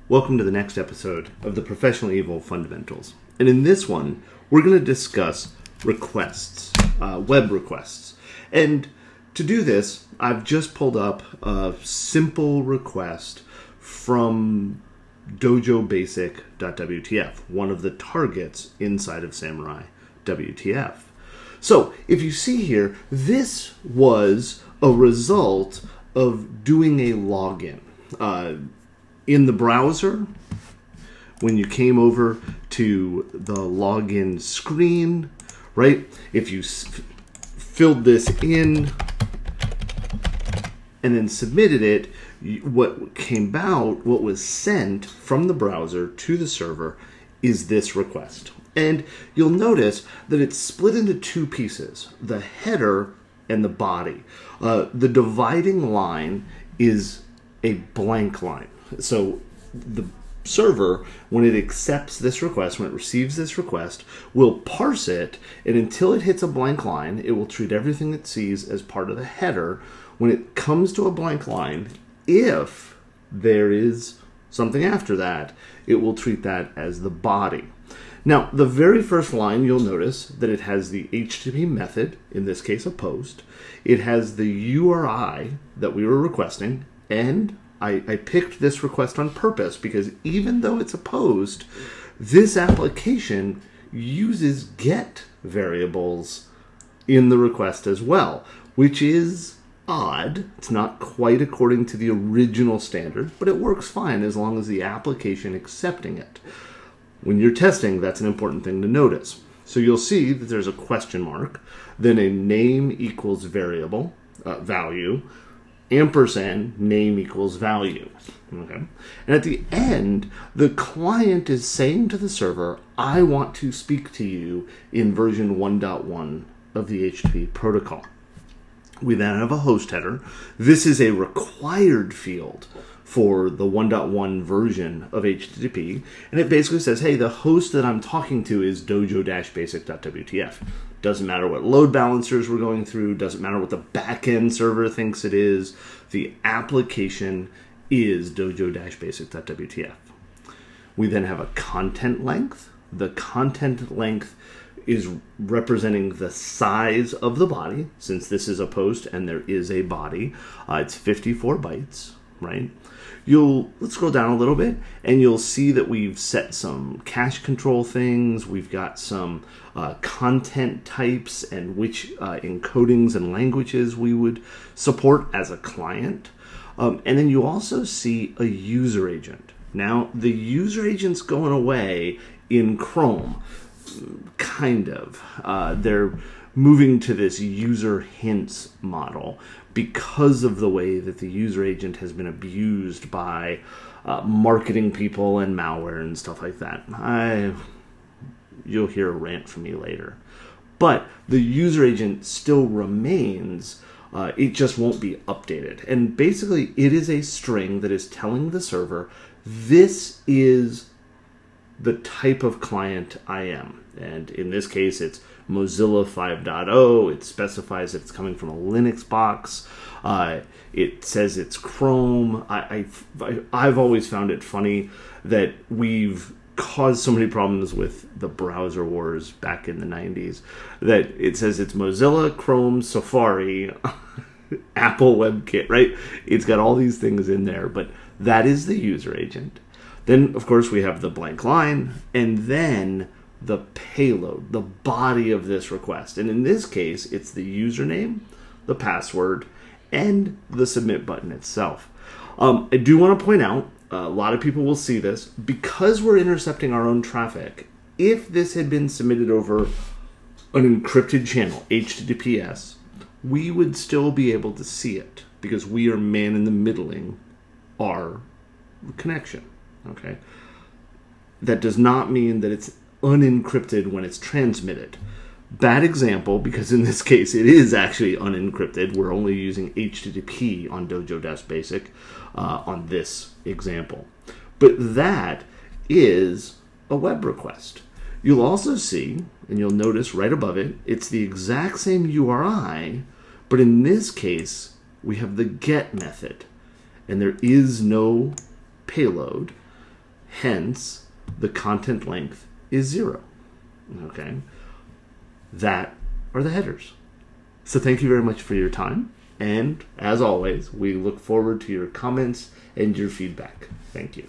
Welcome to the next episode of the Professional Evil Fundamentals. And in this one, we're going to discuss requests, web requests. And to do this, I've just pulled up a simple request from dojobasic.wtf, one of the targets inside of Samurai WTF. So if you see here, this was a result of doing a login. In the browser, when you came over to the login screen, right? If you filled this in and then submitted it, what came out, what was sent from the browser to the server is this request. And you'll notice that it's split into two pieces, the header and the body. The dividing line is a blank line. So the server, when it accepts this request, when it receives this request, will parse it, and until it hits a blank line, it will treat everything it sees as part of the header. When it comes to a blank line, if there is something after that, it will treat that as the body. Now, the very first line, you'll notice that it has the HTTP method, in this case a post. It has the URI that we were requesting, and I picked this request on purpose because even though it's a post, this application uses get variables in the request as well, which is odd. It's not quite according to the original standard, but it works fine as long as the application accepting it. When you're testing, that's an important thing to notice. So you'll see that there's a question mark, then a name equals variable, value, ampersand, name equals value. Okay. And at the end, the client is saying to the server, I want to speak to you in version 1.1 of the HTTP protocol. We then have a host header. This is a required field for the 1.1 version of HTTP, and it basically says, hey, the host that I'm talking to is dojo-basic.wtf. Doesn't matter what load balancers we're going through, doesn't matter what the backend server thinks it is, the application is dojo-basic.wtf. We then have a content length. The content length is representing the size of the body, since this is a post and there is a body. It's 54 bytes, right? Let's scroll down a little bit, and you'll see that we've set some cache control things. We've got some content types and which encodings and languages we would support as a client. And then you also see a user agent. Now, the user agent's going away in Chrome, kind of. They're moving to this user hints model because of the way that the user agent has been abused by marketing people and malware and stuff like that. You'll hear a rant from me later. But the user agent still remains. It just won't be updated. And basically, it is a string that is telling the server, this is the type of client I am. And in this case, it's Mozilla 5.0. It specifies that it's coming from a Linux box. It says it's Chrome. I've always found it funny that we've caused so many problems with the browser wars back in the 90s that it says it's Mozilla, Chrome, Safari, Apple WebKit, right? It's got all these things in there, but that is the user agent. Then, of course, we have the blank line, and then the payload, the body of this request. And in this case, it's the username, the password, and the submit button itself. I do want to point out, a lot of people will see this, because we're intercepting our own traffic, if this had been submitted over an encrypted channel, HTTPS, we would still be able to see it, because we are man-in-the-middling our connection. Okay, that does not mean that it's unencrypted when it's transmitted. Bad example, because in this case it is actually unencrypted. We're only using HTTP on Dojo-Basic on this example. But that is a web request. You'll also see, and you'll notice right above it, it's the exact same URI, but in this case we have the get method, and there is no payload. Hence, the content length is 0. Okay? That are the headers. So thank you very much for your time. And as always, we look forward to your comments and your feedback. Thank you.